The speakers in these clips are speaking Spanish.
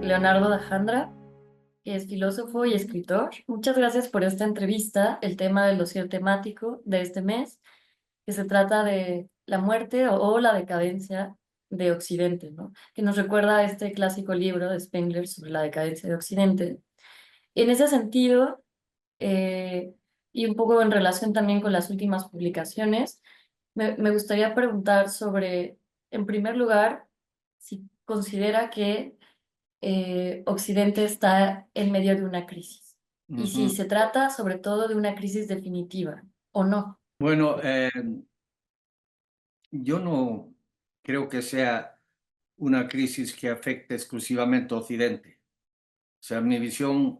Leonardo da Jandra, que es filósofo y escritor. Muchas gracias por esta entrevista. El tema del dossier temático de este mes, que se trata de la muerte o la decadencia de Occidente, ¿no? Que nos recuerda a este clásico libro de Spengler sobre la decadencia de Occidente. En ese sentido, eh, y un poco en relación también con las últimas publicaciones, me gustaría preguntar sobre, en primer lugar, si considera que Occidente está en medio de una crisis y si Ujú. se trata sobre todo de una crisis definitiva o no. Bueno, yo no creo que sea una crisis que afecte exclusivamente a Occidente. O sea, mi visión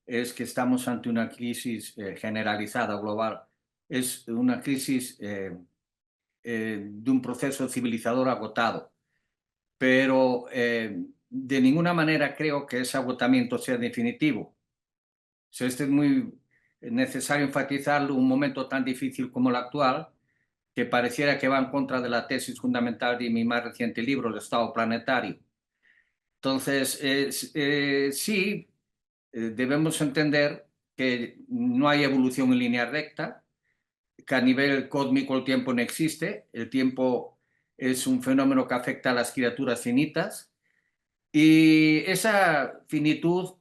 es que estamos ante una crisis generalizada, global. Es una crisis de un proceso civilizador agotado, pero de ninguna manera creo que ese agotamiento sea definitivo. O sea, este es muy necesario enfatizarlo en un momento tan difícil como el actual, que pareciera que va en contra de la tesis fundamental de mi más reciente libro, El Estado Planetario. Entonces, sí, debemos entender que no hay evolución en línea recta, que a nivel cósmico el tiempo no existe, el tiempo es un fenómeno que afecta a las criaturas finitas y esa finitud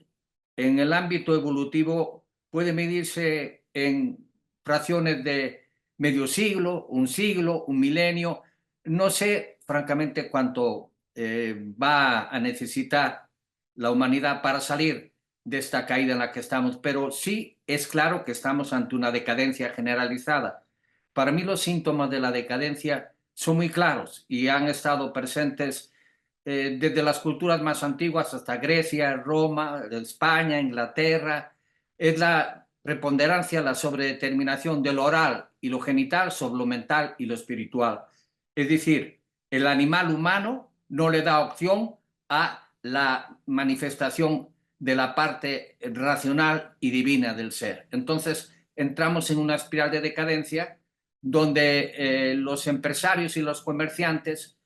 en el ámbito evolutivo puede medirse en fracciones de medio siglo, un milenio. No sé, francamente, cuánto va a necesitar la humanidad para salir de esta caída en la que estamos, pero sí es claro que estamos ante una decadencia generalizada. Para mí los síntomas de la decadencia son muy claros y han estado presentes desde las culturas más antiguas hasta Grecia, Roma, España, Inglaterra. Es la preponderancia, la sobredeterminación de lo oral y lo genital sobre lo mental y lo espiritual. Es decir, el animal humano no le da opción a la manifestación de la parte racional y divina del ser. Entonces entramos en una espiral de decadencia donde los empresarios y los comerciantes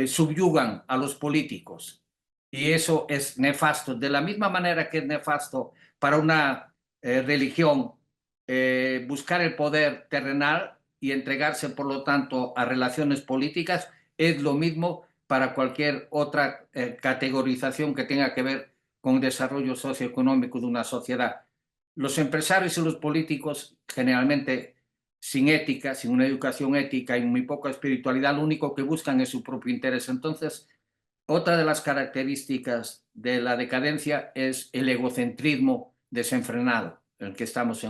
subyugan a los políticos. Y eso es nefasto. De la misma manera que es nefasto para una religión buscar el poder terrenal y entregarse, por lo tanto, a relaciones políticas, es lo mismo para cualquier otra categorización que tenga que ver con el desarrollo socioeconómico de una sociedad. Los empresarios y los políticos generalmente sin ética, sin una educación ética y muy poca espiritualidad, lo único que buscan es su propio interés. Entonces, otra de las características de la decadencia es el egocentrismo desenfrenado, en el que estamos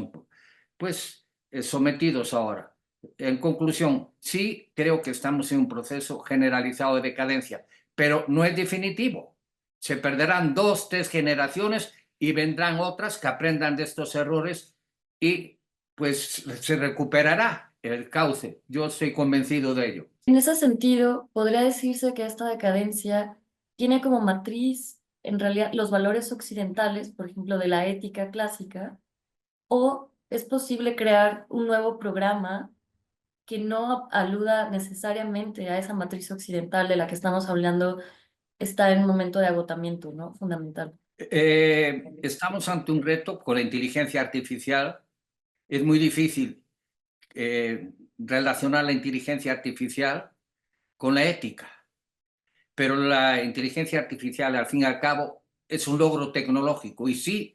pues, sometidos ahora. En conclusión, sí creo que estamos en un proceso generalizado de decadencia, pero no es definitivo. Se perderán dos, tres generaciones y vendrán otras que aprendan de estos errores y pues se recuperará el cauce. Yo estoy convencido de ello. En ese sentido, podría decirse que esta decadencia tiene como matriz en realidad los valores occidentales, por ejemplo, de la ética clásica, o es posible crear un nuevo programa que no aluda necesariamente a esa matriz occidental de la que estamos hablando, está en un momento de agotamiento, ¿no? Fundamental. Estamos ante un reto con la inteligencia artificial. Es muy difícil relacionar la inteligencia artificial con la ética, pero la inteligencia artificial, al fin y al cabo, es un logro tecnológico y sí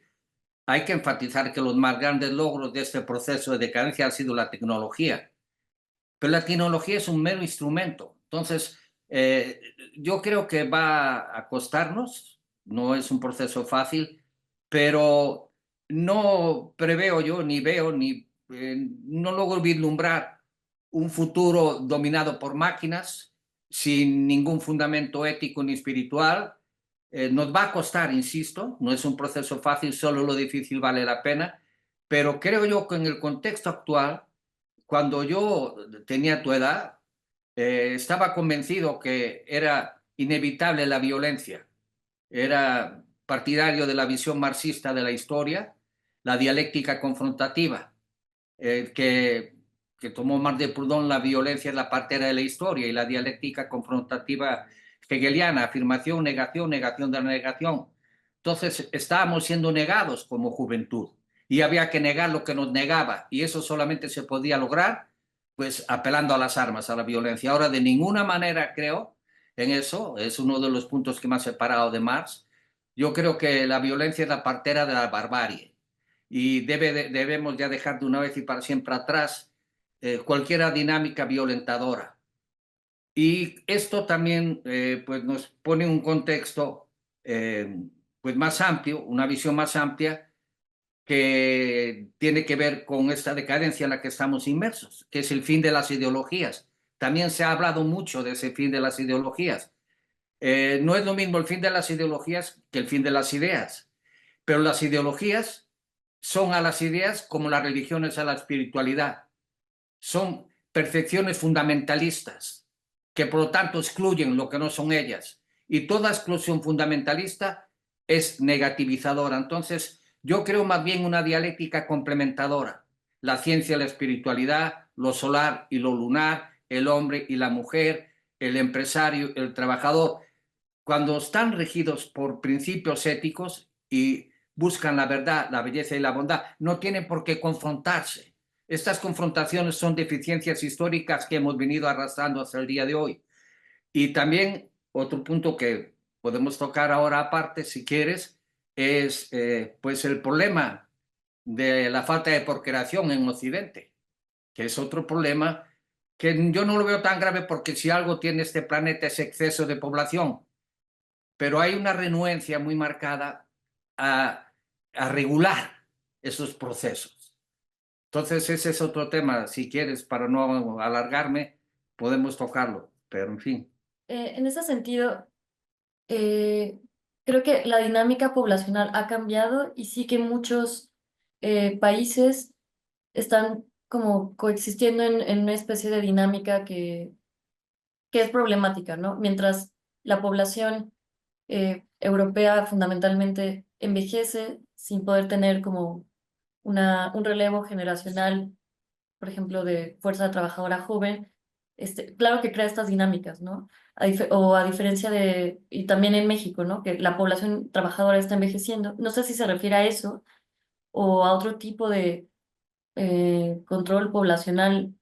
hay que enfatizar que los más grandes logros de este proceso de decadencia ha sido la tecnología, pero la tecnología es un mero instrumento. Entonces, yo creo que va a costarnos, no es un proceso fácil, pero no preveo yo, ni veo, no logro vislumbrar un futuro dominado por máquinas, sin ningún fundamento ético ni espiritual. Nos va a costar, insisto, no es un proceso fácil, solo lo difícil vale la pena, pero creo yo que en el contexto actual, cuando yo tenía tu edad, estaba convencido que era inevitable la violencia. Era partidario de la visión marxista de la historia, la dialéctica confrontativa, que tomó Marc de Proudhon, la violencia es la partera de la historia, y la dialéctica confrontativa hegeliana, afirmación, negación, negación de la negación. Entonces estábamos siendo negados como juventud y había que negar lo que nos negaba y eso solamente se podía lograr pues apelando a las armas, a la violencia. Ahora de ninguna manera creo en eso, es uno de los puntos que me ha separado de Marx. Yo creo que la violencia es la partera de la barbarie y debemos ya dejar de una vez y para siempre atrás cualquier dinámica violentadora. Y esto también pues nos pone un contexto pues más amplio, una visión más amplia que tiene que ver con esta decadencia en la que estamos inmersos, que es el fin de las ideologías. También se ha hablado mucho de ese fin de las ideologías. No es lo mismo el fin de las ideologías que el fin de las ideas, pero las ideologías son a las ideas como las religiones a la espiritualidad. Son percepciones fundamentalistas que por lo tanto excluyen lo que no son ellas. Y toda exclusión fundamentalista es negativizadora. Entonces, yo creo más bien una dialéctica complementadora. La ciencia y la espiritualidad, lo solar y lo lunar, el hombre y la mujer, el empresario, el trabajador, cuando están regidos por principios éticos y buscan la verdad, la belleza y la bondad, no tienen por qué confrontarse. Estas confrontaciones son deficiencias históricas que hemos venido arrastrando hasta el día de hoy. Y también otro punto que podemos tocar ahora aparte, si quieres, es pues el problema de la falta de procreación en Occidente, que es otro problema que yo no lo veo tan grave porque si algo tiene este planeta es exceso de población, pero hay una renuencia muy marcada a regular esos procesos. Entonces ese es otro tema, si quieres, para no alargarme, podemos tocarlo, pero en fin. En ese sentido, eh, creo que la dinámica poblacional ha cambiado y sí que muchos países están como coexistiendo en una especie de dinámica que es problemática, ¿no? Mientras la población europea fundamentalmente envejece sin poder tener como un relevo generacional, por ejemplo, de fuerza trabajadora joven, claro que crea estas dinámicas, ¿no? O a diferencia de, y también en México, ¿no? Que la población trabajadora está envejeciendo. No sé si se refiere a eso o a otro tipo de control poblacional.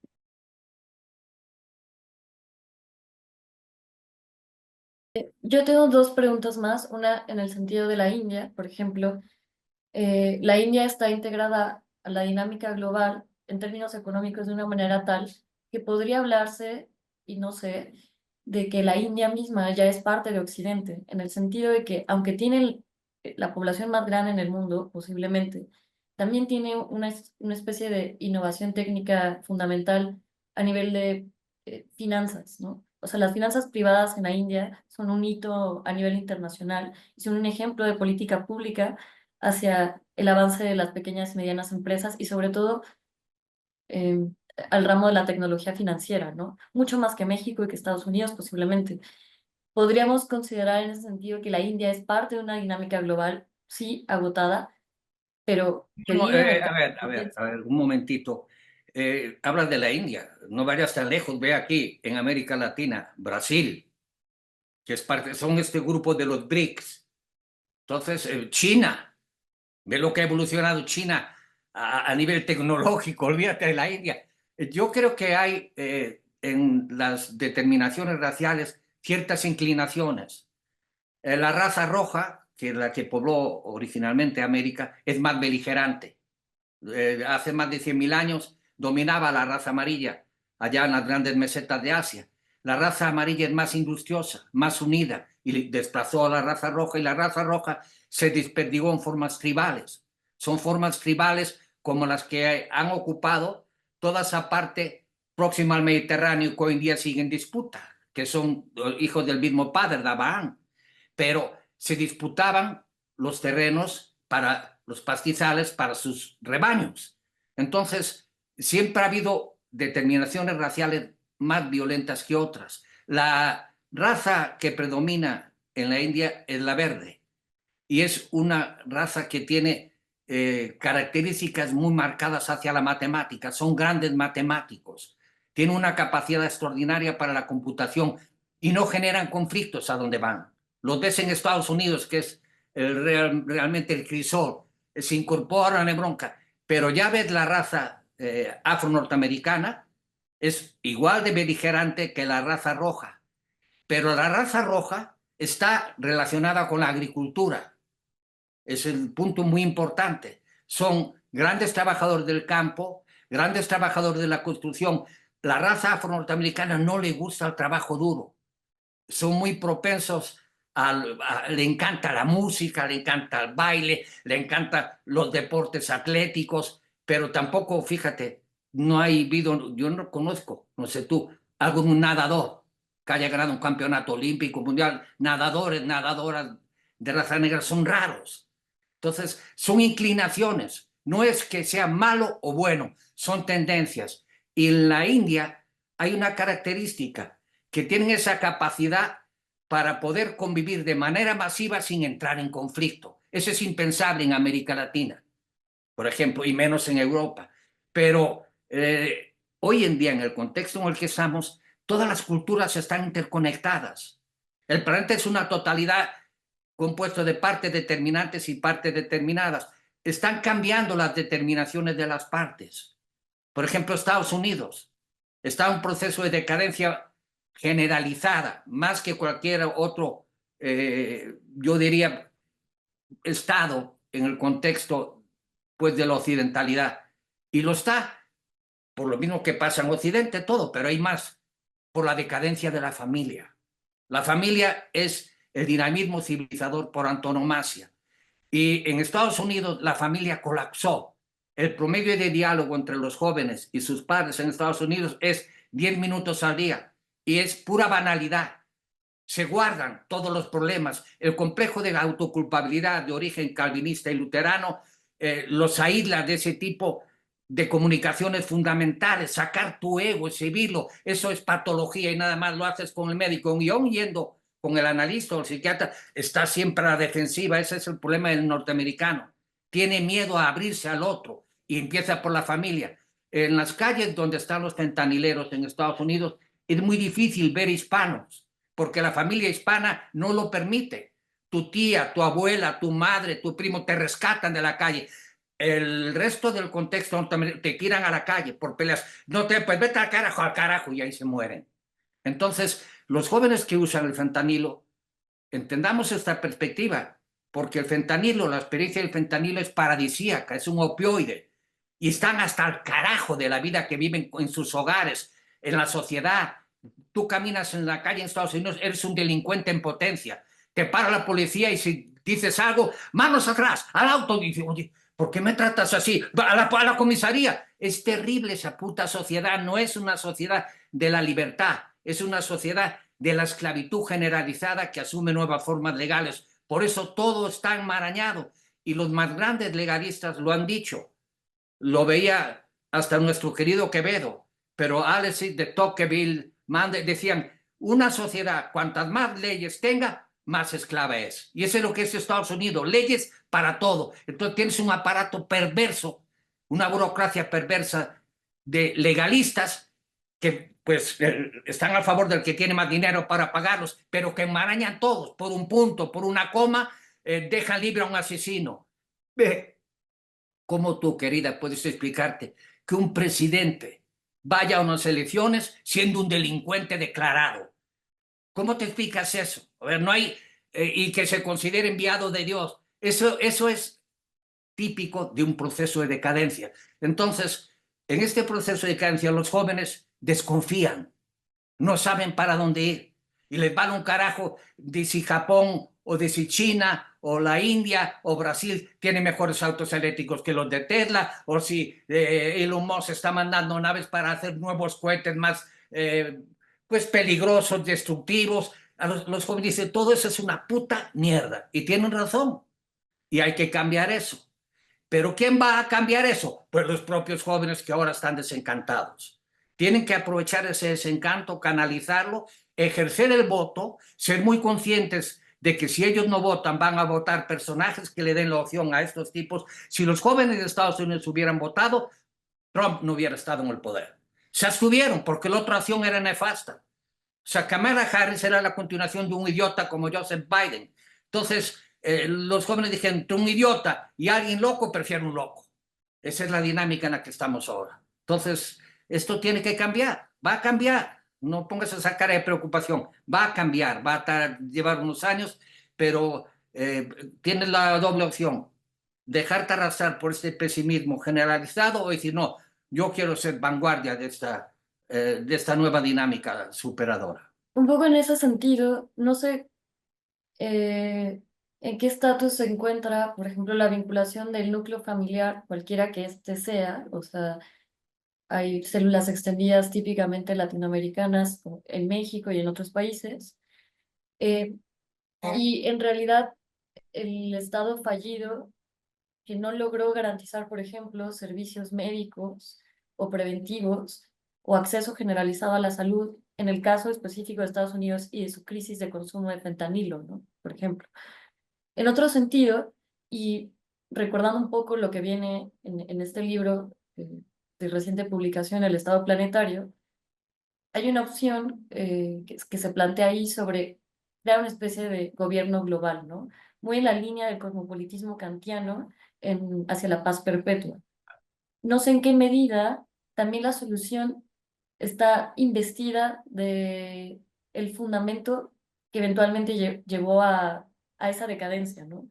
Yo tengo dos preguntas más, una en el sentido de la India, por ejemplo. La India está integrada a la dinámica global en términos económicos de una manera tal que podría hablarse, y no sé, de que la India misma ya es parte de Occidente, en el sentido de que aunque tiene la población más grande en el mundo, posiblemente, también tiene una especie de innovación técnica fundamental a nivel de finanzas, ¿no? O sea, las finanzas privadas en la India son un hito a nivel internacional y son un ejemplo de política pública hacia el avance de las pequeñas y medianas empresas y sobre todo eh, al ramo de la tecnología financiera, ¿no? Mucho más que México y que Estados Unidos posiblemente. Podríamos considerar en ese sentido que la India es parte de una dinámica global, sí, agotada, pero que No, vive del a ver, un momentito. Hablas de la India, no vayas tan lejos, ve aquí, en América Latina, Brasil, que es parte, son este grupo de los BRICS. Entonces, China, ve lo que ha evolucionado China a nivel tecnológico, olvídate de la India. Yo creo que hay en las determinaciones raciales ciertas inclinaciones. La raza roja, que es la que pobló originalmente América, es más beligerante. Hace más de 100.000 años dominaba la raza amarilla allá en las grandes mesetas de Asia. La raza amarilla es más industriosa, más unida y desplazó a la raza roja y la raza roja se desperdigó en formas tribales. Son formas tribales como las que han ocupado toda esa parte próxima al Mediterráneo que hoy en día sigue en disputa, que son hijos del mismo padre, de Abraham, pero se disputaban los terrenos para los pastizales, para sus rebaños. Entonces, siempre ha habido determinaciones raciales más violentas que otras. La raza que predomina en la India es la verde y es una raza que tiene características muy marcadas hacia la matemática. Son grandes matemáticos, tienen una capacidad extraordinaria para la computación y no generan conflictos a donde van. Los ves en Estados Unidos, que es realmente el crisol, se incorporan en bronca, pero ya ves la raza afro-norteamericana, es igual de beligerante que la raza roja, pero la raza roja está relacionada con la agricultura. Es el punto muy importante. Son grandes trabajadores del campo, grandes trabajadores de la construcción. La raza afro-norteamericana no le gusta el trabajo duro. Son muy propensos le encanta la música, le encanta el baile, le encantan los deportes atléticos, pero tampoco, fíjate, no ha habido, yo no conozco, no sé tú, algún nadador que haya ganado un campeonato olímpico, mundial, nadadores, nadadoras de raza negra son raros. Entonces, son inclinaciones, no es que sea malo o bueno, son tendencias. Y en la India hay una característica, que tienen esa capacidad para poder convivir de manera masiva sin entrar en conflicto. Eso es impensable en América Latina, por ejemplo, y menos en Europa. Pero hoy en día, en el contexto en el que estamos, todas las culturas están interconectadas. El planeta es una totalidad compuesto de partes determinantes y partes determinadas. Están cambiando las determinaciones de las partes. Por ejemplo, Estados Unidos está en un proceso de decadencia generalizada, más que cualquier otro, yo diría, estado en el contexto pues, de la occidentalidad. Y lo está, por lo mismo que pasa en Occidente, todo, pero hay más, por la decadencia de la familia. La familia es el dinamismo civilizador por antonomasia. Y en Estados Unidos la familia colapsó. El promedio de diálogo entre los jóvenes y sus padres en Estados Unidos es 10 minutos al día y es pura banalidad. Se guardan todos los problemas. El complejo de autoculpabilidad de origen calvinista y luterano los aísla de ese tipo de comunicaciones fundamentales. Sacar tu ego, exhibirlo, eso es patología y nada más lo haces con el médico. Y aún yendo con el analista o el psiquiatra, está siempre a la defensiva. Ese es el problema del norteamericano. Tiene miedo a abrirse al otro y empieza por la familia. En las calles donde están los fentanileros en Estados Unidos es muy difícil ver hispanos porque la familia hispana no lo permite. Tu tía, tu abuela, tu madre, tu primo te rescatan de la calle. El resto del contexto te tiran a la calle por peleas. No te, pues vete al carajo, y ahí se mueren. Entonces, los jóvenes que usan el fentanilo, entendamos esta perspectiva, porque el fentanilo, la experiencia del fentanilo es paradisíaca, es un opioide, y están hasta el carajo de la vida que viven en sus hogares, en la sociedad. Tú caminas en la calle en Estados Unidos, eres un delincuente en potencia, te para la policía y si dices algo, manos atrás, al auto, dice, oye, ¿por qué me tratas así? A la comisaría. Es terrible esa puta sociedad, no es una sociedad de la libertad, es una sociedad de la esclavitud generalizada que asume nuevas formas legales. Por eso todo está enmarañado y los más grandes legalistas lo han dicho. Lo veía hasta nuestro querido Quevedo, pero Alex de Tocqueville decían, una sociedad cuantas más leyes tenga, más esclava es. Y eso es lo que es Estados Unidos, leyes para todo. Entonces tienes un aparato perverso, una burocracia perversa de legalistas que pues están a favor del que tiene más dinero para pagarlos, pero que enmarañan todos por un punto, por una coma, dejan libre a un asesino. ¿Cómo tú, querida, puedes explicarte que un presidente vaya a unas elecciones siendo un delincuente declarado? ¿Cómo te explicas eso? A ver, no hay, y que se considere enviado de Dios. Eso es típico de un proceso de decadencia. Entonces, en este proceso de decadencia, los jóvenes desconfían, no saben para dónde ir y les vale un carajo de si Japón o de si China o la India o Brasil tiene mejores autos eléctricos que los de Tesla o si Elon Musk está mandando naves para hacer nuevos cohetes más pues peligrosos, destructivos. A los jóvenes dicen, todo eso es una puta mierda y tienen razón y hay que cambiar eso. Pero ¿quién va a cambiar eso? Pues los propios jóvenes que ahora están desencantados. Tienen que aprovechar ese desencanto, canalizarlo, ejercer el voto, ser muy conscientes de que si ellos no votan, van a votar personajes que le den la opción a estos tipos. Si los jóvenes de Estados Unidos hubieran votado, Trump no hubiera estado en el poder. Se abstuvieron porque la otra acción era nefasta. O sea, Kamala Harris era la continuación de un idiota como Joseph Biden. Entonces, los jóvenes dijeron, tú un idiota, y alguien loco prefiere un loco. Esa es la dinámica en la que estamos ahora. Entonces, esto tiene que cambiar, va a cambiar. No pongas esa cara de preocupación, va a cambiar, va a llevar unos años, pero tienes la doble opción, dejarte arrastrar por este pesimismo generalizado o decir, no, yo quiero ser vanguardia de esta nueva dinámica superadora. Un poco en ese sentido, no sé en qué estatus se encuentra, por ejemplo, la vinculación del núcleo familiar, cualquiera que éste sea, o sea, hay células extendidas típicamente latinoamericanas en México y en otros países, eh, y en realidad el Estado fallido que no logró garantizar, por ejemplo, servicios médicos o preventivos o acceso generalizado a la salud, en el caso específico de Estados Unidos y de su crisis de consumo de fentanilo, ¿no? Por ejemplo. En otro sentido, y recordando un poco lo que viene en este libro de reciente publicación, El Estado Planetario, hay una opción que se plantea ahí sobre crear una especie de gobierno global, ¿no? Muy en la línea del cosmopolitismo kantiano hacia la paz perpetua. No sé en qué medida también la solución está investida de el fundamento que eventualmente llevó a esa decadencia, ¿no?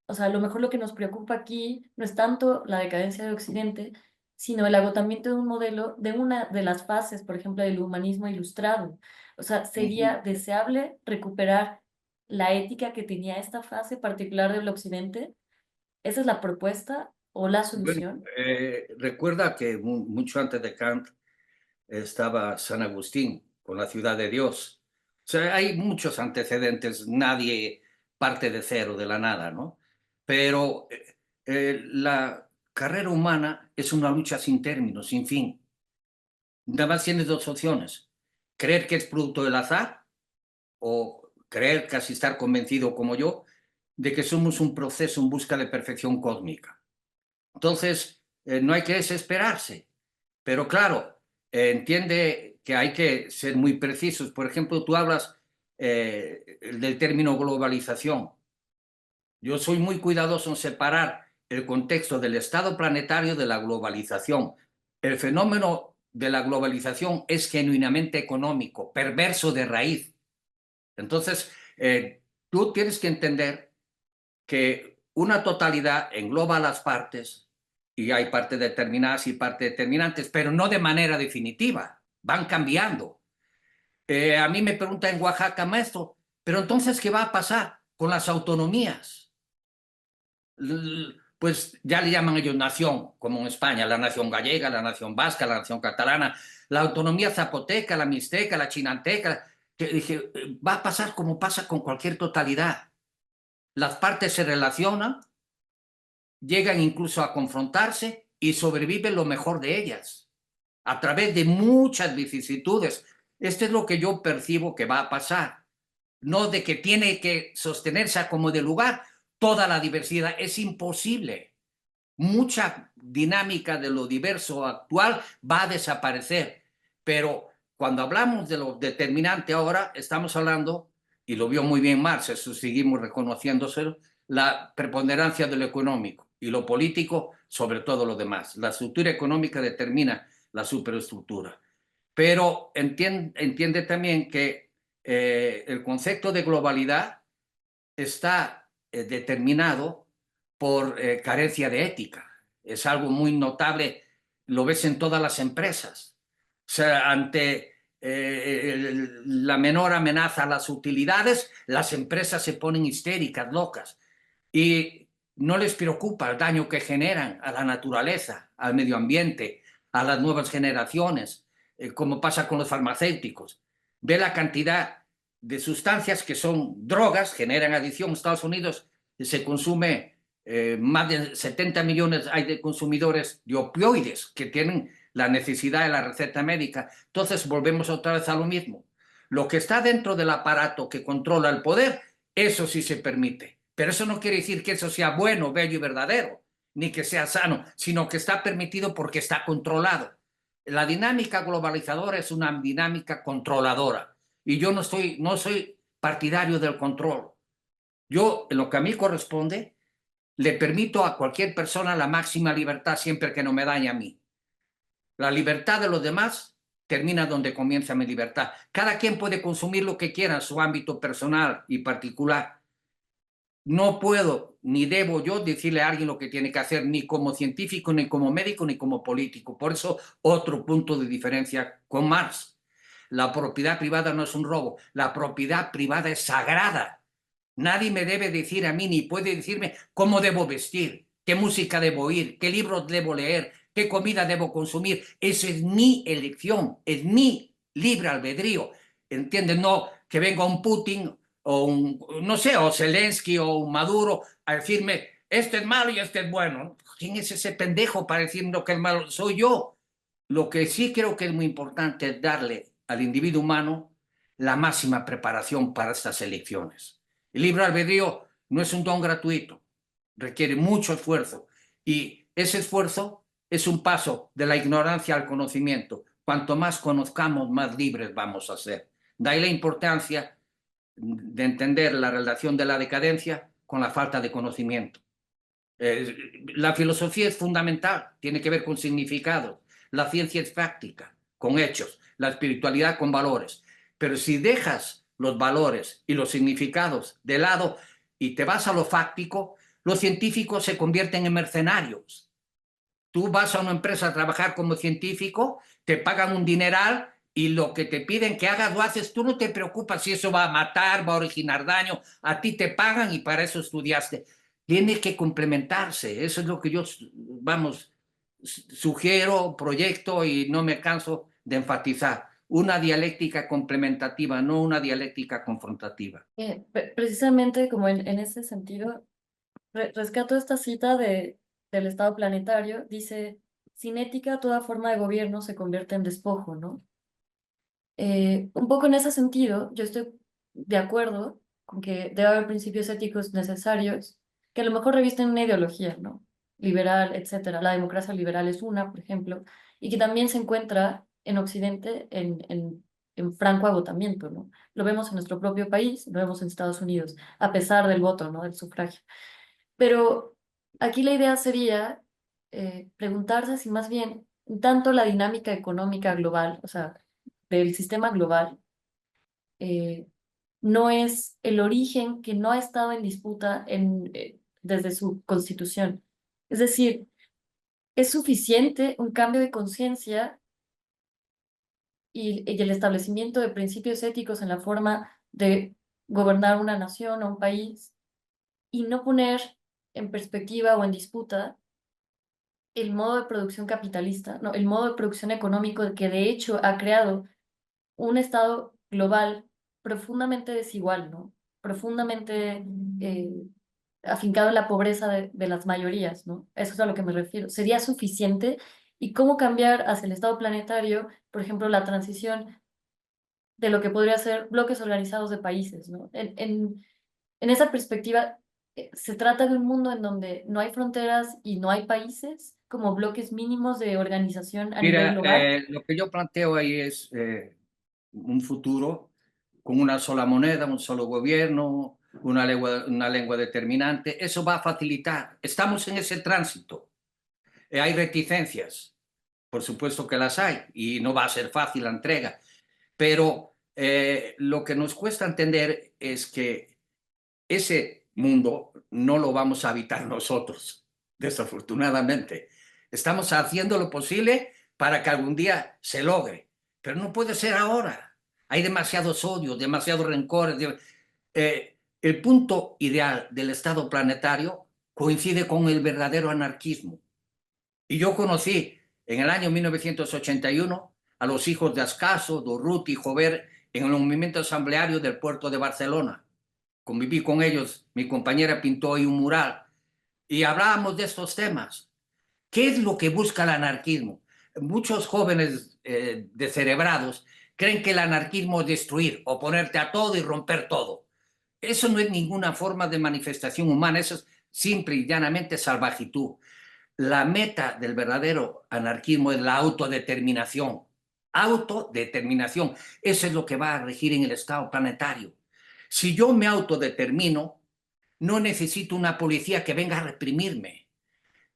O sea, a lo mejor lo que nos preocupa aquí no es tanto la decadencia de Occidente, sino el agotamiento de un modelo, de una de las fases, por ejemplo, del humanismo ilustrado. O sea, Uh -huh. sería deseable recuperar la ética que tenía esta fase particular del Occidente. ¿Esa es la propuesta o la Bueno, solución? recuerda que mucho antes de Kant estaba San Agustín con la ciudad de Dios. O sea, hay muchos antecedentes, nadie parte de cero, de la nada, ¿no? Pero la carrera humana es una lucha sin término, sin fin. Nada más tienes dos opciones: creer que es producto del azar o creer, casi estar convencido como yo, de que somos un proceso en busca de perfección cósmica. Entonces, no hay que desesperarse, pero claro, entiende que hay que ser muy precisos. Por ejemplo, tú hablas del término globalización. Yo soy muy cuidadoso en separar el contexto del estado planetario de la globalización. El fenómeno de la globalización es genuinamente económico, perverso de raíz. Entonces, tú tienes que entender que una totalidad engloba a las partes y hay partes determinadas y partes determinantes, pero no de manera definitiva, van cambiando. A mí me pregunta en Oaxaca, maestro, pero entonces, ¿qué va a pasar con las autonomías? Pues ya le llaman ellos nación, como en España, la nación gallega, la nación vasca, la nación catalana, la autonomía zapoteca, la mixteca, la chinanteca. Que dije, va a pasar como pasa con cualquier totalidad. Las partes se relacionan, llegan incluso a confrontarse y sobreviven lo mejor de ellas, a través de muchas vicisitudes. Esto es lo que yo percibo que va a pasar. No de que tiene que sostenerse a como de lugar toda la diversidad, es imposible. Mucha dinámica de lo diverso actual va a desaparecer, pero cuando hablamos de lo determinante ahora, estamos hablando, y lo vio muy bien Marx, eso seguimos reconociéndoselo, la preponderancia de lo económico y lo político sobre todo lo demás. La estructura económica determina la superestructura. Pero entiende también que el concepto de globalidad está determinado por carencia de ética. Es algo muy notable, lo ves en todas las empresas. O sea, ante la menor amenaza a las utilidades, las empresas se ponen histéricas, locas, y no les preocupa el daño que generan a la naturaleza, al medio ambiente, a las nuevas generaciones, como pasa con los farmacéuticos. Ve la cantidad de sustancias que son drogas, generan adicción. En Estados Unidos se consume más de 70 millones hay de consumidores de opioides que tienen la necesidad de la receta médica. Entonces volvemos otra vez a lo mismo. Lo que está dentro del aparato que controla el poder, eso sí se permite. Pero eso no quiere decir que eso sea bueno, bello y verdadero, ni que sea sano, sino que está permitido porque está controlado. La dinámica globalizadora es una dinámica controladora. Y yo no soy partidario del control. Yo, en lo que a mí corresponde, le permito a cualquier persona la máxima libertad siempre que no me dañe a mí. La libertad de los demás termina donde comienza mi libertad. Cada quien puede consumir lo que quiera en su ámbito personal y particular. No puedo ni debo yo decirle a alguien lo que tiene que hacer, ni como científico, ni como médico, ni como político. Por eso, otro punto de diferencia con Marx. La propiedad privada no es un robo, la propiedad privada es sagrada. Nadie me debe decir a mí, ni puede decirme cómo debo vestir, qué música debo oír, qué libros debo leer, qué comida debo consumir. Esa es mi elección, es mi libre albedrío. ¿Entiendes? No que venga un Putin o un, no sé, o Zelensky o un Maduro a decirme, este es malo y este es bueno. ¿Quién es ese pendejo para decirme lo que es malo? Soy yo. Lo que sí creo que es muy importante es darle al individuo humano la máxima preparación para estas elecciones. El libre albedrío no es un don gratuito, requiere mucho esfuerzo y ese esfuerzo es un paso de la ignorancia al conocimiento. Cuanto más conozcamos, más libres vamos a ser. De ahí la importancia de entender la relación de la decadencia con la falta de conocimiento. La filosofía es fundamental, tiene que ver con significados. La ciencia es práctica, con hechos. La espiritualidad con valores. Pero si dejas los valores y los significados de lado y te vas a lo fáctico, los científicos se convierten en mercenarios. Tú vas a una empresa a trabajar como científico, te pagan un dineral y lo que te piden que hagas lo haces. Tú no te preocupas si eso va a matar, va a originar daño. A ti te pagan y para eso estudiaste. Tiene que complementarse. Eso es lo que yo, vamos, sugiero, proyecto y no me canso de enfatizar. Una dialéctica complementativa, no una dialéctica confrontativa. Precisamente como en ese sentido, rescato esta cita del Estado planetario, dice, sin ética toda forma de gobierno se convierte en despojo, ¿no? Un poco en ese sentido, yo estoy de acuerdo con que debe haber principios éticos necesarios que a lo mejor revisten una ideología, ¿no? Liberal, etcétera. La democracia liberal es una, por ejemplo, y que también se encuentra en Occidente en franco agotamiento, ¿no? Lo vemos en nuestro propio país, lo vemos en Estados Unidos, a pesar del voto, ¿no? Del sufragio. Pero aquí la idea sería preguntarse si más bien tanto la dinámica económica global, o sea, del sistema global, eh, no es el origen que no ha estado en disputa desde su constitución. Es decir, es suficiente un cambio de conciencia y el establecimiento de principios éticos en la forma de gobernar una nación o un país y no poner en perspectiva o en disputa el modo de producción capitalista, ¿no? El modo de producción económico que de hecho ha creado un estado global profundamente desigual, ¿no? Profundamente eh, afincado en la pobreza de las mayorías, ¿no? Eso es a lo que me refiero. ¿Sería suficiente? ¿Y cómo cambiar hacia el estado planetario, por ejemplo, la transición de lo que podría ser bloques organizados de países, ¿no? En esa perspectiva, se trata de un mundo en donde no hay fronteras y no hay países como bloques mínimos de organización a nivel Mira, global. lo que yo planteo ahí es un futuro con una sola moneda, un solo gobierno, una lengua determinante. Eso va a facilitar. Estamos en ese tránsito. Hay reticencias, por supuesto que las hay, y no va a ser fácil la entrega. Pero lo que nos cuesta entender es que ese mundo no lo vamos a habitar nosotros, desafortunadamente. Estamos haciendo lo posible para que algún día se logre, pero no puede ser ahora. Hay demasiados odios, demasiados rencores. El punto ideal del Estado planetario coincide con el verdadero anarquismo. Y yo conocí en el año 1981 a los hijos de Ascaso, Durruti y Jover en el movimiento asambleario del puerto de Barcelona. Conviví con ellos, mi compañera pintó ahí un mural y hablábamos de estos temas. ¿Qué es lo que busca el anarquismo? Muchos jóvenes descerebrados creen que el anarquismo es destruir, oponerte a todo y romper todo. Eso no es ninguna forma de manifestación humana, eso es simple y llanamente salvajitud. La meta del verdadero anarquismo es la autodeterminación. Autodeterminación. Eso es lo que va a regir en el estado planetario. Si yo me autodetermino, No necesito una policía que venga a reprimirme.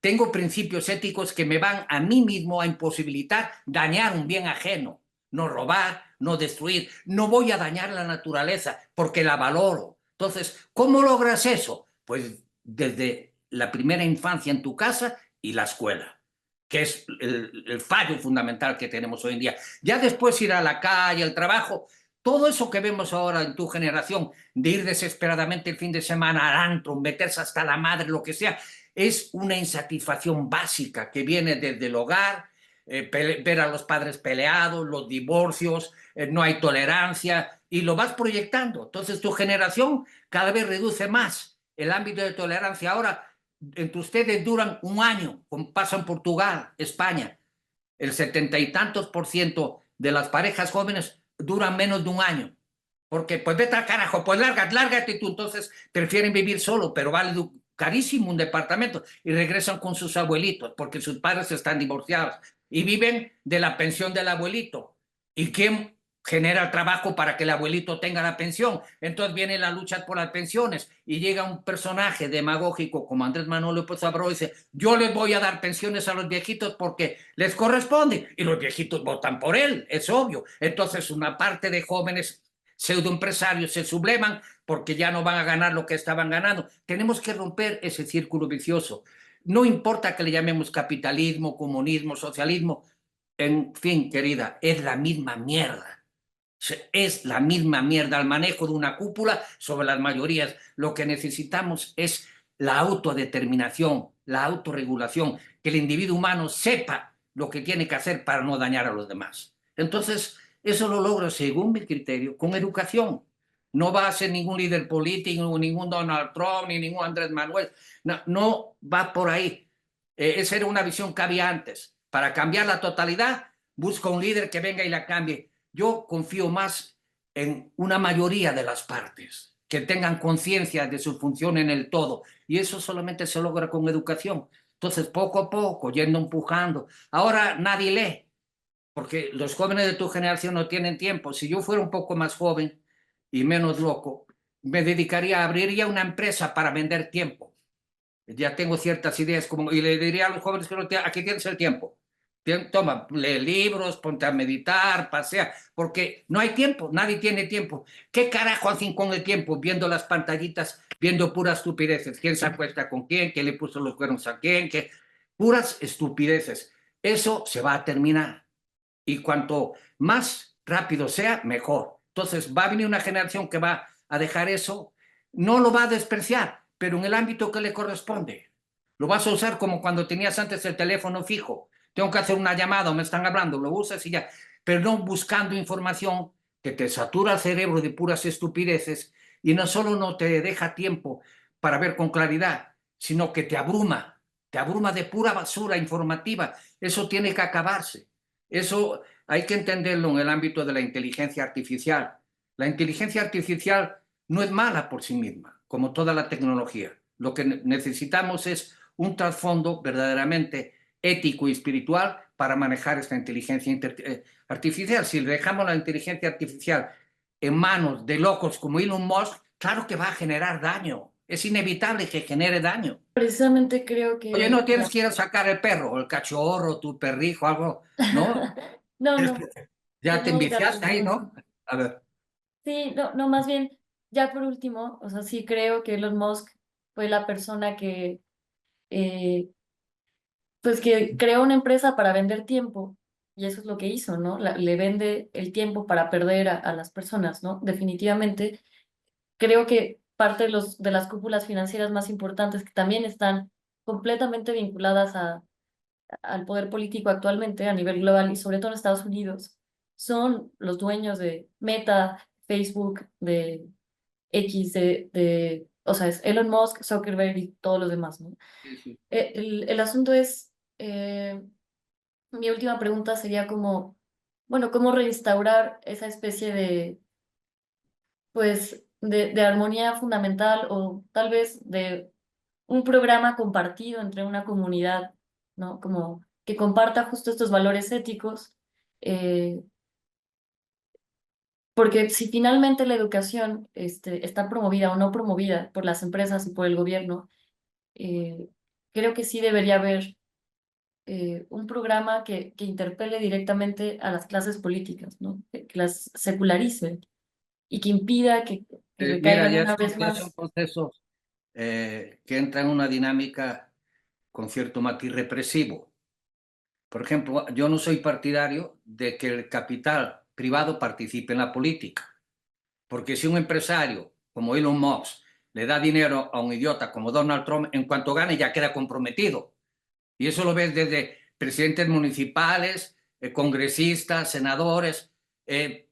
Tengo principios éticos que me van a mí mismo a imposibilitar dañar un bien ajeno, no robar, no destruir. No voy a dañar la naturaleza porque la valoro. Entonces, ¿cómo logras eso? Pues desde la primera infancia en tu casa y la escuela, que es el fallo fundamental que tenemos hoy en día. Ya después ir a la calle, al trabajo, todo eso que vemos ahora en tu generación, de ir desesperadamente el fin de semana al antro, meterse hasta la madre, lo que sea, es una insatisfacción básica que viene desde el hogar, ver a los padres peleados, los divorcios, no hay tolerancia y lo vas proyectando. Entonces tu generación cada vez reduce más el ámbito de tolerancia. Ahora, entre ustedes duran un año, como pasa en Portugal, España. El 70 y tantos % de las parejas jóvenes duran menos de un año. Porque, pues vete al carajo, pues lárgate tú. Entonces prefieren vivir solo, pero vale carísimo un departamento y regresan con sus abuelitos porque sus padres están divorciados y viven de la pensión del abuelito. ¿Y quién genera trabajo para que el abuelito tenga la pensión? Entonces viene la lucha por las pensiones y llega un personaje demagógico como Andrés Manuel López Obrador y dice: yo les voy a dar pensiones a los viejitos porque les corresponde, y los viejitos votan por él, es obvio. Entonces una parte de jóvenes pseudoempresarios se sublevan porque ya no van a ganar lo que estaban ganando. Tenemos que romper ese círculo vicioso. No importa que le llamemos capitalismo, comunismo, socialismo, en fin, querida, es la misma mierda. Es la misma mierda el manejo de una cúpula sobre las mayorías. Lo que necesitamos es la autodeterminación, la autorregulación, que el individuo humano sepa lo que tiene que hacer para no dañar a los demás. Entonces, eso lo logro, según mi criterio, con educación. No va a ser ningún líder político, ningún Donald Trump, ni ningún Andrés Manuel. No, no va por ahí. Esa era una visión que había antes. Para cambiar la totalidad, busca un líder que venga y la cambie. Yo confío más en una mayoría de las partes, que tengan conciencia de su función en el todo. Y eso solamente se logra con educación. Entonces, poco a poco, yendo empujando. Ahora nadie lee, porque los jóvenes de tu generación no tienen tiempo. Si yo fuera un poco más joven y menos loco, me dedicaría a abrir ya una empresa para vender tiempo. Ya tengo ciertas ideas como, y le diría a los jóvenes que no tienen, aquí tienes el tiempo. Toma, lee libros, ponte a meditar, pasea, porque no hay tiempo, nadie tiene tiempo. ¿Qué carajo hacen con el tiempo? Viendo las pantallitas, viendo puras estupideces. ¿Quién se acuesta con quién? ¿Quién le puso los cuernos a quién? ¿Qué? Puras estupideces. Eso se va a terminar. Y cuanto más rápido sea, mejor. Entonces va a venir una generación que va a dejar eso, no lo va a despreciar, pero en el ámbito que le corresponde. Lo vas a usar como cuando tenías antes el teléfono fijo. Tengo que hacer una llamada o me están hablando, lo usas y ya. Pero no buscando información que te satura el cerebro de puras estupideces y no solo no te deja tiempo para ver con claridad, sino que te abruma de pura basura informativa. Eso tiene que acabarse. Eso hay que entenderlo en el ámbito de la inteligencia artificial. La inteligencia artificial no es mala por sí misma, como toda la tecnología. Lo que necesitamos es un trasfondo verdaderamente ético y espiritual para manejar esta inteligencia artificial. Si dejamos la inteligencia artificial en manos de locos como Elon Musk, claro que va a generar daño. Es inevitable que genere daño. Precisamente creo Oye, que no tienes que ir a sacar el perro, el cachorro, tu perrijo, algo, ¿no? no, no, Ya te tenemos enviciaste gatos. ahí, ¿no? A ver. Sí, no, no, más bien, ya por último, o sea, sí creo que Elon Musk fue la persona que, eh, pues que creó una empresa para vender tiempo, y eso es lo que hizo, ¿no? Le vende el tiempo para perder a las personas, ¿no? Definitivamente, creo que parte de de las cúpulas financieras más importantes que también están completamente vinculadas al poder político actualmente a nivel global y sobre todo en Estados Unidos, son los dueños de Meta, Facebook, de X, o sea, es Elon Musk, Zuckerberg y todos los demás, ¿no? Sí, sí. El asunto es, mi última pregunta sería como, bueno, ¿cómo reinstaurar esa especie de, pues, de armonía fundamental o tal vez de un programa compartido entre una comunidad, ¿no? Como que comparta justo estos valores éticos, eh, Porque si finalmente la educación está promovida o no promovida por las empresas y por el gobierno, eh, creo que sí debería haber un programa que interpele directamente a las clases políticas, ¿no? Que las secularice y que impida que Mira, recaigan una vez ya son más. procesos que entran en una dinámica con cierto matiz represivo. Por ejemplo, yo no soy partidario de que el capital privado participe en la política, porque si un empresario como Elon Musk le da dinero a un idiota como Donald Trump, en cuanto gane ya queda comprometido. Y eso lo ves desde presidentes municipales, congresistas, senadores,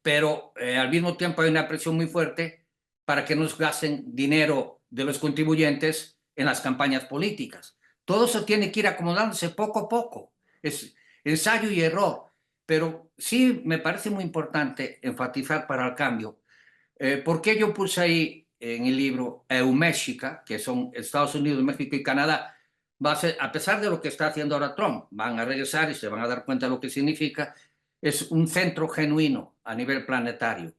pero al mismo tiempo hay una presión muy fuerte para que nos gasten dinero de los contribuyentes en las campañas políticas. Todo eso tiene que ir acomodándose poco a poco. Es ensayo y error. Pero sí me parece muy importante enfatizar para el cambio. ¿Por qué yo puse ahí en el libro EUMéxica, que son Estados Unidos, México y Canadá? Va a ser, a pesar de lo que está haciendo ahora Trump, van a regresar y se van a dar cuenta de lo que significa, es un centro genuino a nivel planetario.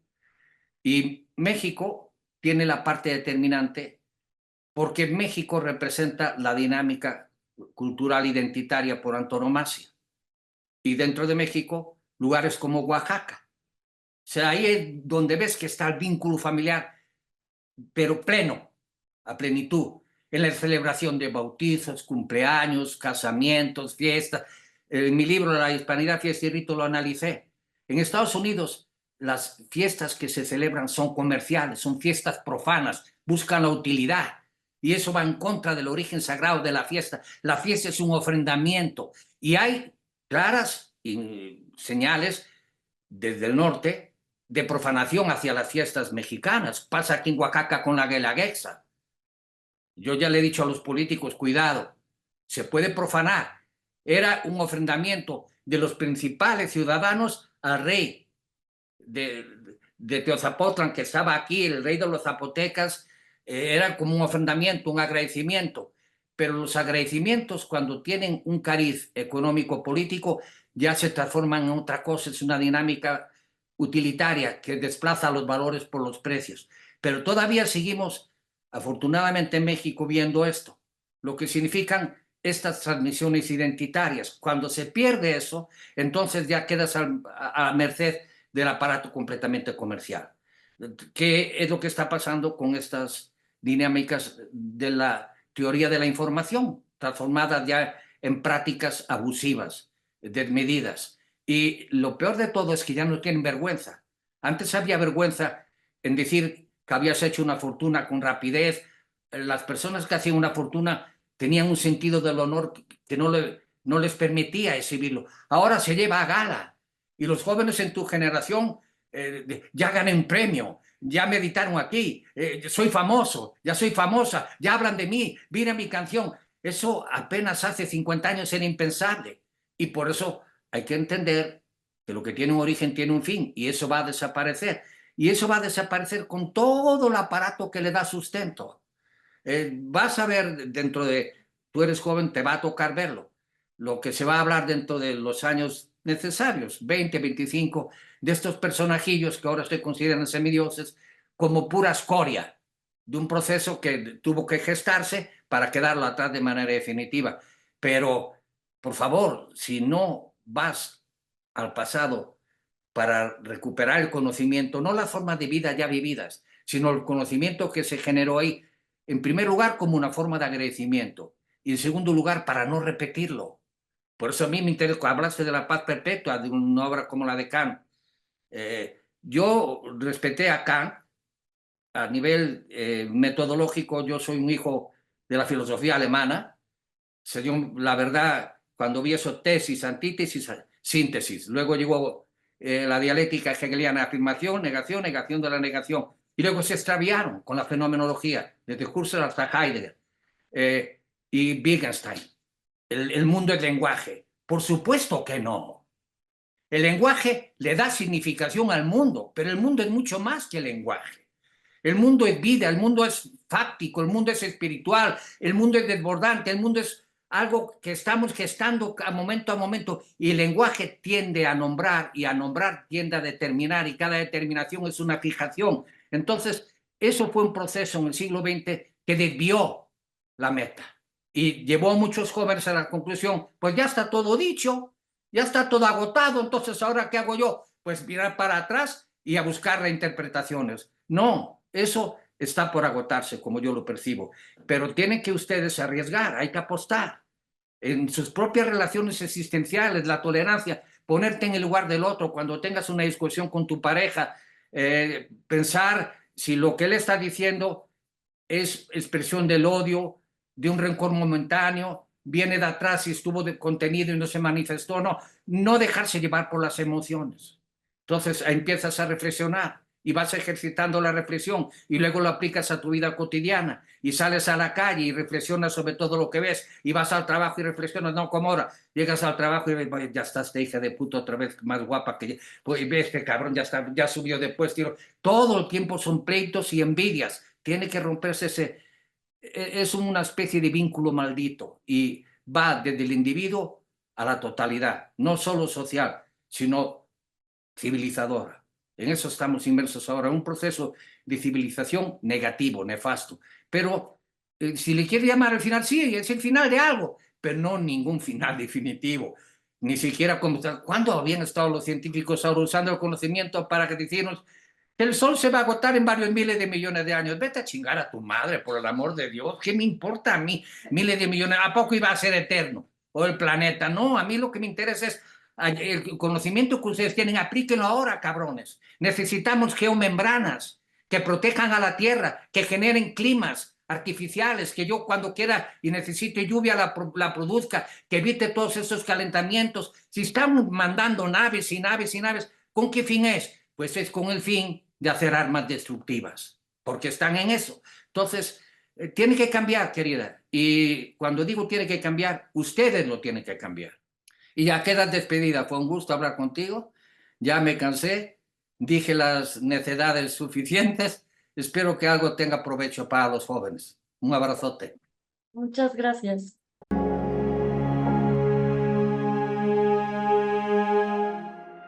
Y México tiene la parte determinante porque México representa la dinámica cultural identitaria por antonomasia. Y dentro de México, lugares como Oaxaca. O sea, ahí es donde ves que está el vínculo familiar, pero pleno, a plenitud, en la celebración de bautizos, cumpleaños, casamientos, fiestas. En mi libro La Hispanidad, Fiesta y Rito lo analicé. En Estados Unidos, las fiestas que se celebran son comerciales, son fiestas profanas, buscan la utilidad. Y eso va en contra del origen sagrado de la fiesta. La fiesta es un ofrendamiento. Y hay claras señales desde el norte de profanación hacia las fiestas mexicanas. Pasa aquí en Oaxaca con la Guelaguetza. Yo ya le he dicho a los políticos, cuidado, se puede profanar. Era un ofrendamiento de los principales ciudadanos al rey de Teozapotlan, que estaba aquí, el rey de los zapotecas. Era como un ofrendamiento, un agradecimiento. Pero los agradecimientos, cuando tienen un cariz económico político, ya se transforman en otra cosa, es una dinámica utilitaria que desplaza los valores por los precios. Pero todavía seguimos, afortunadamente en México, viendo esto, lo que significan estas transmisiones identitarias. Cuando se pierde eso, entonces ya quedas a merced del aparato completamente comercial. ¿Qué es lo que está pasando con estas dinámicas de la teoría de la información, transformadas ya en prácticas abusivas, desmedidas? Y lo peor de todo es que ya no tienen vergüenza. Antes había vergüenza en decir que habías hecho una fortuna con rapidez. Las personas que hacían una fortuna tenían un sentido del honor que no les permitía exhibirlo. Ahora se lleva a gala. Y los jóvenes en tu generación ya gané un premio, ya me editaron aquí, soy famoso, ya soy famosa, ya hablan de mí, mira mi canción. Eso apenas hace 50 años era impensable. Y por eso hay que entender que lo que tiene un origen tiene un fin y eso va a desaparecer. Y eso va a desaparecer con todo el aparato que le da sustento. Vas a ver dentro de, tú eres joven, te va a tocar verlo, lo que se va a hablar dentro de los años necesarios, 20, 25, de estos personajillos que ahora se consideran semidioses como pura escoria de un proceso que tuvo que gestarse para quedarlo atrás de manera definitiva. Pero, por favor, si no vas al pasado para recuperar el conocimiento, no las formas de vida ya vividas, sino el conocimiento que se generó ahí, en primer lugar como una forma de agradecimiento y en segundo lugar para no repetirlo. Por eso a mí me interesa, hablaste de la paz perpetua, de una obra como la de Kant. Yo respeté a Kant a nivel metodológico, yo soy un hijo de la filosofía alemana. La verdad, cuando vi eso, tesis, antítesis, síntesis. Luego llegó la dialéctica hegeliana, afirmación, negación, negación de la negación. Y luego se extraviaron con la fenomenología, desde Husserl hasta Heidegger y Wittgenstein. El mundo es lenguaje. Por supuesto que no. El lenguaje le da significación al mundo, pero el mundo es mucho más que el lenguaje. El mundo es vida, el mundo es fáctico, el mundo es espiritual, el mundo es desbordante, el mundo es algo que estamos gestando a momento, y el lenguaje tiende a nombrar, y a nombrar tiende a determinar, y cada determinación es una fijación. Entonces, eso fue un proceso en el siglo XX que desvió la meta y llevó a muchos jóvenes a la conclusión, pues ya está todo dicho, ya está todo agotado, entonces ¿ahora qué hago yo? Pues mirar para atrás y a buscar reinterpretaciones. No, eso está por agotarse, como yo lo percibo, pero tienen que ustedes arriesgar, hay que apostar en sus propias relaciones existenciales, la tolerancia, ponerte en el lugar del otro cuando tengas una discusión con tu pareja, pensar si lo que él está diciendo es expresión del odio, de un rencor momentáneo, viene de atrás y estuvo de contenido y no se manifestó, no, no dejarse llevar por las emociones. Entonces empiezas a reflexionar y vas ejercitando la reflexión y luego lo aplicas a tu vida cotidiana y sales a la calle y reflexionas sobre todo lo que ves y vas al trabajo y reflexionas, no como ahora, llegas al trabajo y ves, ya está esta hija de puta otra vez más guapa que pues ves que cabrón ya está, ya subió de puesto, todo el tiempo son pleitos y envidias, tiene que romperse ese, es una especie de vínculo maldito y va desde el individuo a la totalidad, no solo social, sino civilizadora. En eso estamos inmersos ahora, un proceso de civilización negativo, nefasto. Pero si le quiere llamar al final, sí, es el final de algo, pero no ningún final definitivo. Ni siquiera cuando habían estado los científicos ahora usando el conocimiento para que decirnos el sol se va a agotar en varios miles de millones de años. Vete a chingar a tu madre, por el amor de Dios. ¿Qué me importa a mí? Miles de millones. ¿A poco iba a ser eterno? O el planeta. No, a mí lo que me interesa es el conocimiento que ustedes tienen. Aplíquenlo ahora, cabrones. Necesitamos geomembranas que protejan a la Tierra, que generen climas artificiales, que yo cuando quiera y necesite lluvia la produzca, que evite todos esos calentamientos. Si estamos mandando naves y naves y naves, ¿con qué fin es? Pues es con el fin de hacer armas destructivas, porque están en eso. Entonces, tiene que cambiar, querida. Y cuando digo tiene que cambiar, ustedes lo tienen que cambiar. Y ya quedas despedida. Fue un gusto hablar contigo. Ya me cansé. Dije las necedades suficientes. Espero que algo tenga provecho para los jóvenes. Un abrazote. Muchas gracias.